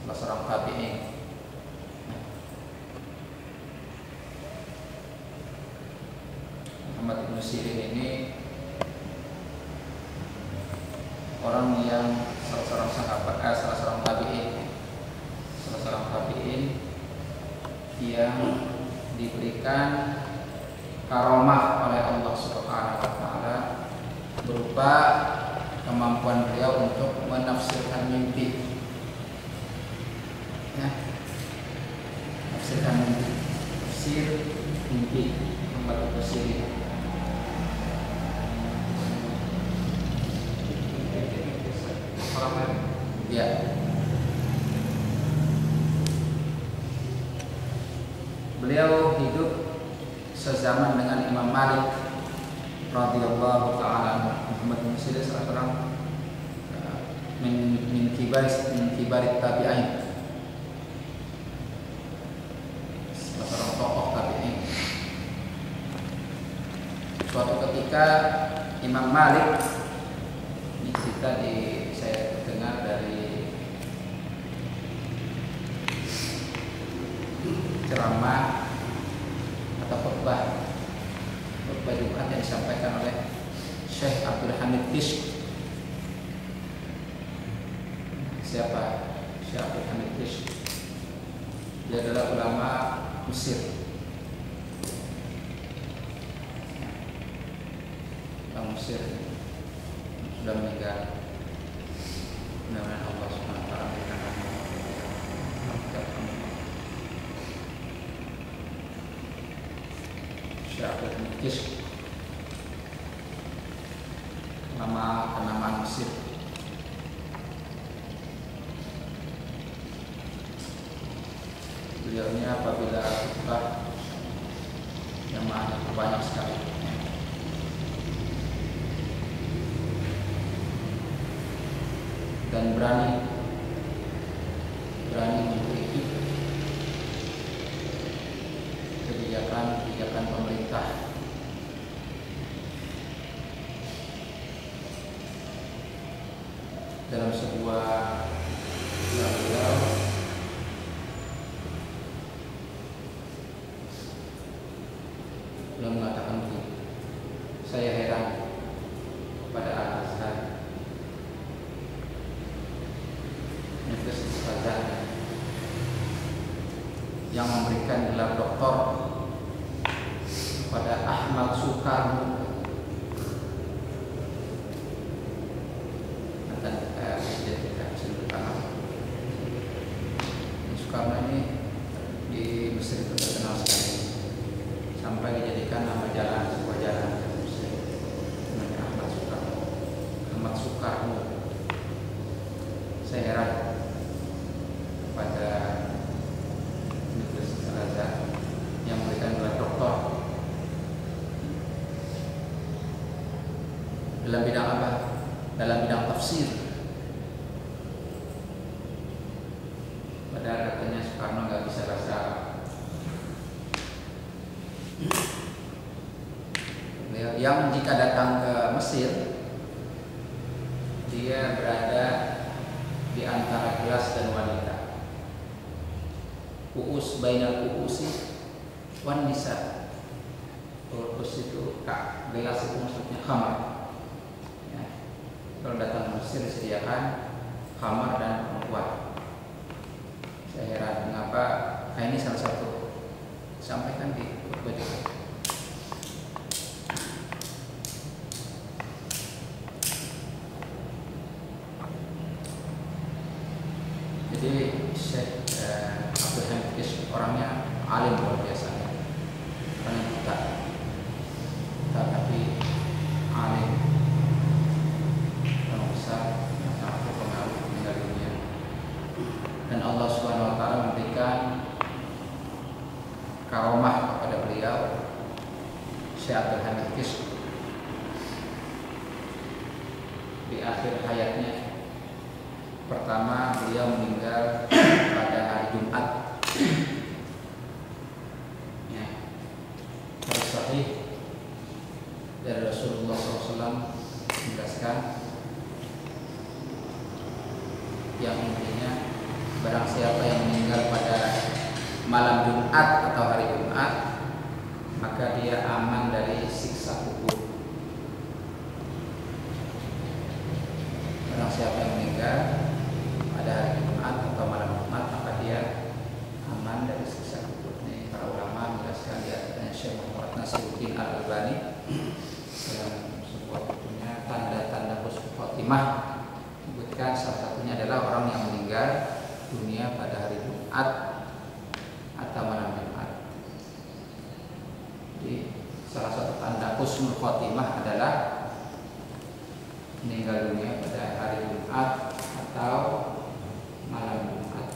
salah seorang tabi'in. Muhammad bin Sirin ini orang yang salah seorang sahabat, salah seorang tabi'in yang diberikan karomah oleh Allah Subhanahu wa taala berupa kemampuan beliau untuk menafsirkan mimpi. Ya. Tafsir mimpi Muhammad bin Sirin. Ya. Beliau hidup sezaman dengan Imam Malik radhiyallahu taala. Muhammad bin Sirin salah seorang min kibarit tabi'in, salah seorang tokoh tabi'in. Suatu ketika Imam Malik, ini cerita saya dengar dari ceramah atau khutbah Jumat yang disampaikan oleh Syekh Abdul Hamid Kishk. Siapa Syekh Abdul Hamid Kishk? Dia adalah ulama Mesir. Ulama Mesir sudah meninggal. Mudah-mudahan Allah Subhanahu wa taala memberikan Syekh Abdul Hamid Kishk, nama kenamaan Mesir. Beliau ini apabila khutbah jamaahnya banyak sekali, dan berani mengkritik kebijakan pemerintah. Dalam sebuah beliau mengatakan begini, saya heran pada Al-Azhar, Universitas Al-Azhar, yang memberikan gelar doktor pada Ahmad Soekarno. Soekarno ini di Mesir itu terkenal sekali, sampai dijadikan nama jalan, sebuah jalan Mesir, namanya Ahmad Soekarno. Saya heran pada Universitas Al-Azhar yang memberikan gelar doktor dalam bidang apa? Dalam bidang tafsir. Padahal katanya Soekarno nggak bisa bahasa Arab. Yang jika datang ke Mesir, dia berada di antara gelas dan wanita. Kuus bainal kuusi wan nisa. Kuus itu gelas itu maksudnya khamar. Ya. Kalau datang ke Mesir disediakan khamar dan perempuan. Saya heran mengapa ini salah satu sampaikan di khutbah Jumat. Jadi Syekh Abdul Hamid Kishk orangnya alim luar biasa, orang yang buta, tapi alim, orang besar, yang sangat berpengaruh meninggal dunia. Dan Allah Subhanahu wa taala memberikan karomah kepada beliau, Syekh Abdul Hamid Kishk, di akhir hayatnya. Pertama, beliau meninggal pada hari Jumat. Ya. Hadis sahih dari Rasulullah SAW menjelaskan yang intinya Barang siapa yang meninggal pada malam Jumat atau hari Jumat, maka dia aman dari siksa kubur. Barang siapa yang meninggal pada hari Jumat atau malam Jumat, maka dia aman dari siksa kubur. Ini para ulama menjelaskan di atasnya. Syekh Muhammad Nasiruddin Al-Albani dalam sebuah bukunya Tanda-tanda Husnul Khotimah menyebutkan salah satunya adalah orang yang meninggal dunia pada hari Jumat atau malam Jumat. Jadi salah satu tanda husnul khotimah adalah meninggal dunia pada hari Jumat atau malam Jumat.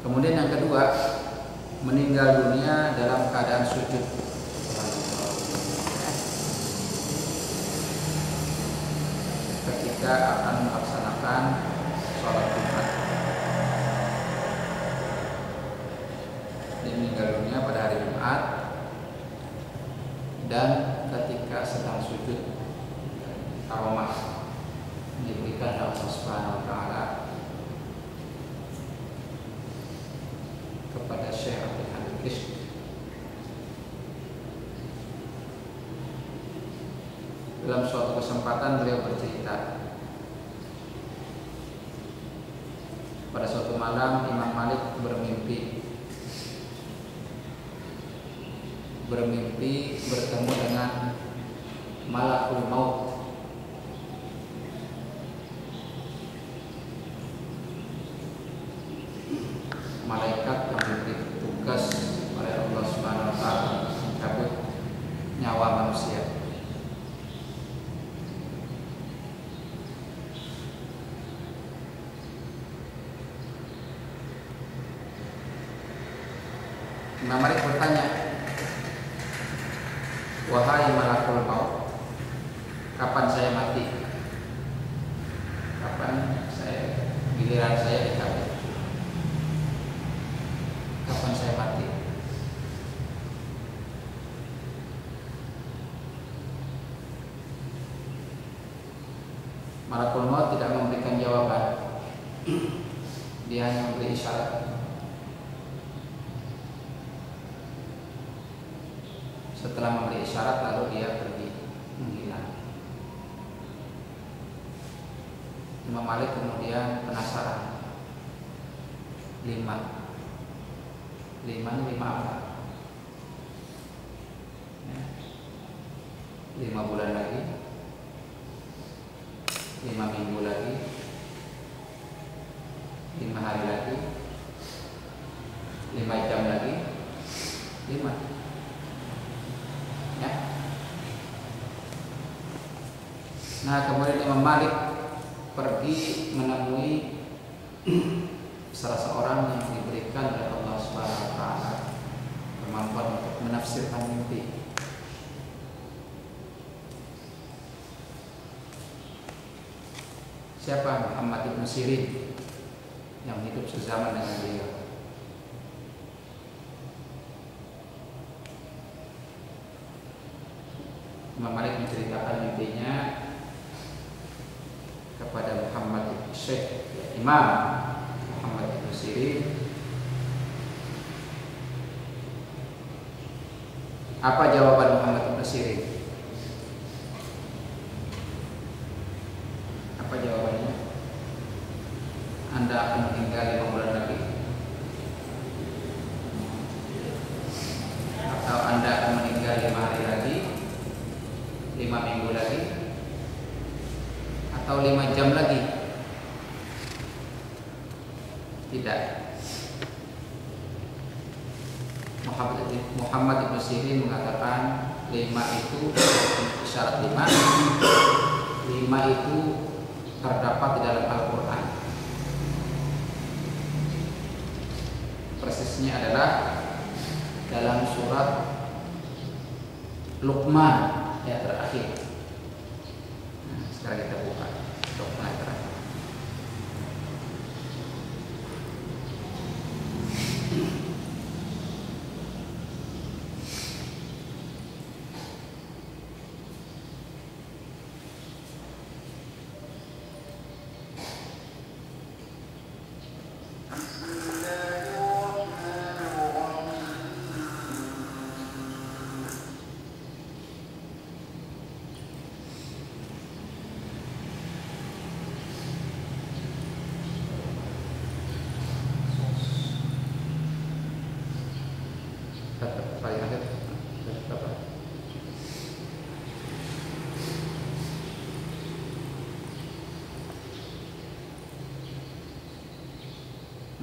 Kemudian yang kedua, meninggal dunia dalam keadaan sujud. Ketika akan melaksanakan sholat Jumat, dia meninggal dunia pada hari Jumat dan ketika sedang sujud karomah diberikan Allah Subhanahu wa taala kepada Syekh Abdul Hamid Kishk. Dalam suatu kesempatan beliau bercerita, pada suatu malam Imam Malik bermimpi bertemu dengan Malakul Maut. Malaikat yang diberi tugas oleh Allah Subhanahu wa taala mencabut nyawa manusia. Imam Malik bertanya, "Wahai Malakul Maut, kapan saya mati? Kapan giliran saya dicabut? Kapan saya mati?" Malakul Maut tidak memberikan jawaban. Dia hanya memberi isyarat. Setelah memberi isyarat, lalu dia pergi menghilang. Imam Malik kemudian penasaran. Lima apa? Ya. 5 bulan lagi, 5 minggu lagi, 5 hari lagi, 5 jam lagi, 5. Ya. Nah, kemudian Imam Malik pergi menemui salah seorang yang diberikan oleh Allah Subhanahu wa taala kemampuan untuk menafsirkan mimpi. Siapa? Muhammad Ibn Sirin, yang hidup sezaman dengan beliau. Imam Malik menceritakan mimpinya kepada Muhammad Syekh Imam Muhammad Ibn Sirin. Apa jawaban Muhammad Ibn Sirin? Apa jawabannya? Anda akan meninggal 5 bulan lagi, atau Anda akan meninggal 5 hari lagi, 5 minggu lagi, atau 5 jam lagi? Tidak. Muhammad Ibn Sirin mengatakan 5 itu syarat 5 itu terdapat di dalam Al-Quran. Persisnya adalah dalam surat Luqman ayat terakhir. Nah, sekarang kita buka Luqman ayat terakhir.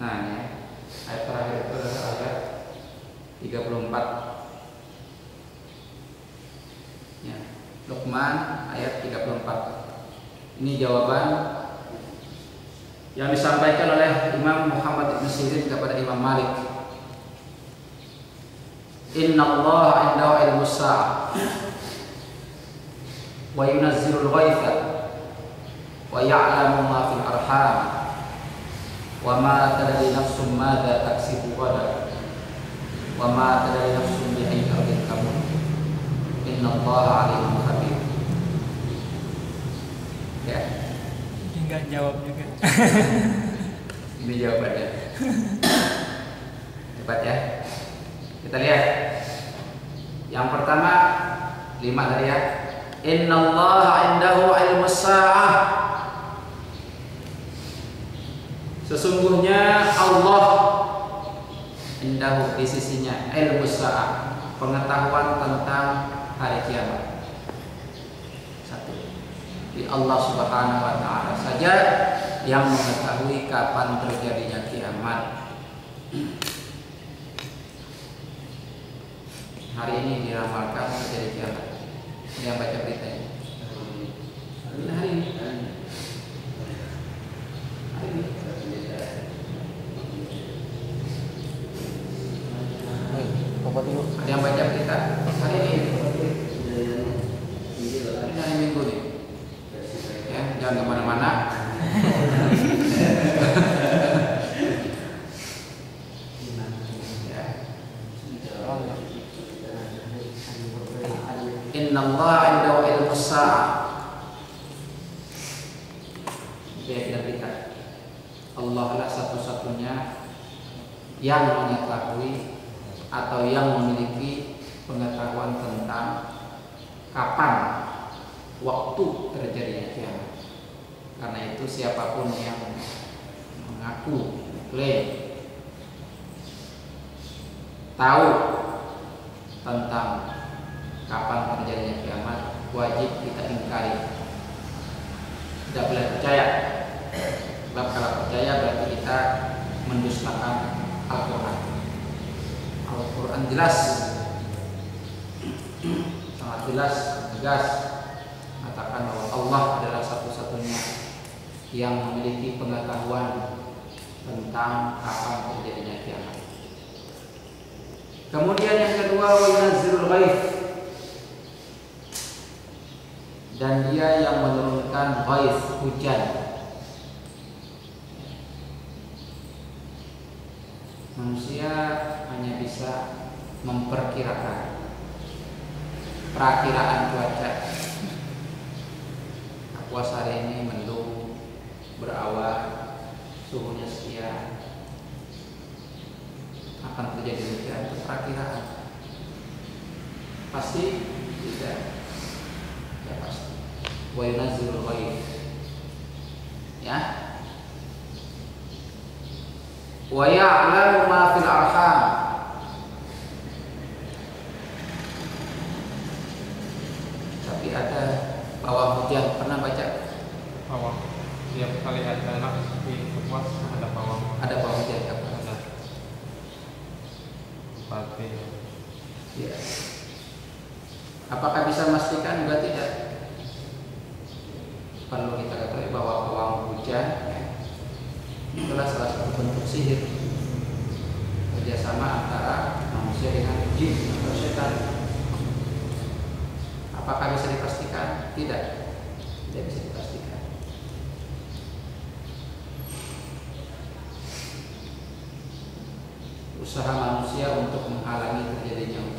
Nah, ya. Ayat terakhir itu adalah ayat 34. Ya. Luqman ayat 34. Ini jawaban yang disampaikan oleh Imam Muhammad ibn Sirin kepada Imam Malik. Inna Allah indahu ilmu sa'ah wa yunazzilul ghaitha wa ya'lamu ma fil arham wa ma tadri nafsun madza taksibu ghadan wa ma tadri nafsun bi ayyi ardin tamut inna Allah alimun khabir. Ya. Enggak jawab juga. Ini jawabannya. Cepat ya. Kita lihat. Yang pertama 5 tadi ya. Innallaha indahu ilmus sa'ah. Sesungguhnya Allah indahu di sisinya ilmus sa'ah, pengetahuan tentang hari kiamat. Satu. Di Allah Subhanahu wa taala saja yang mengetahui kapan terjadinya kiamat. Hari ini diramalkan terjadi kiamat. Yang baca beritanya. Hari ini. Ada yang baca berita hari ini. Ini hari Minggu nih. Ya, jangan kemana-mana. Inna Allah indahu ilmus sa'ah. Dia berita. Allah lah satu-satunya yang mengetahui atau yang memiliki pengetahuan tentang kapan waktu terjadinya kiamat. Karena itu siapapun yang mengaku klaim tahu tentang kapan terjadinya kiamat, wajib kita ingkari. Tidak boleh percaya. Sebab kalau percaya berarti kita mendustakan Al-Quran. Al-Quran jelas, sangat jelas, tegas mengatakan bahwa Allah adalah satu-satunya yang memiliki pengetahuan tentang kapan terjadinya kiamat. Kemudian yang kedua, wa yunazzilul ghaits, dan dia yang menurunkan ghaits, hujan. Manusia hanya bisa memperkirakan, perakiraan cuaca. Puasa hari ini mendung, berawan, suhunya sekian, akan terjadi hujan. Itu perakiraan. Pasti tidak. Ya pasti. Wa yunazzilul ghaits. Ya. Wa ya'lamu ma fil arham. Tapi ada pawang hujan, pernah baca? Pawang. Tiap kali ada anak di Kapuas ada pawang. Ada pawang hujan apa? Ada. Pati. Ya. Apakah bisa memastikan? Juga tidak. Perlu kita ketahui bahwa pawang hujan itulah salah satu bentuk sihir, kerjasama antara manusia dengan jin atau setan. Apakah bisa dipastikan? Tidak, tidak bisa dipastikan. Usaha manusia untuk menghalangi terjadinya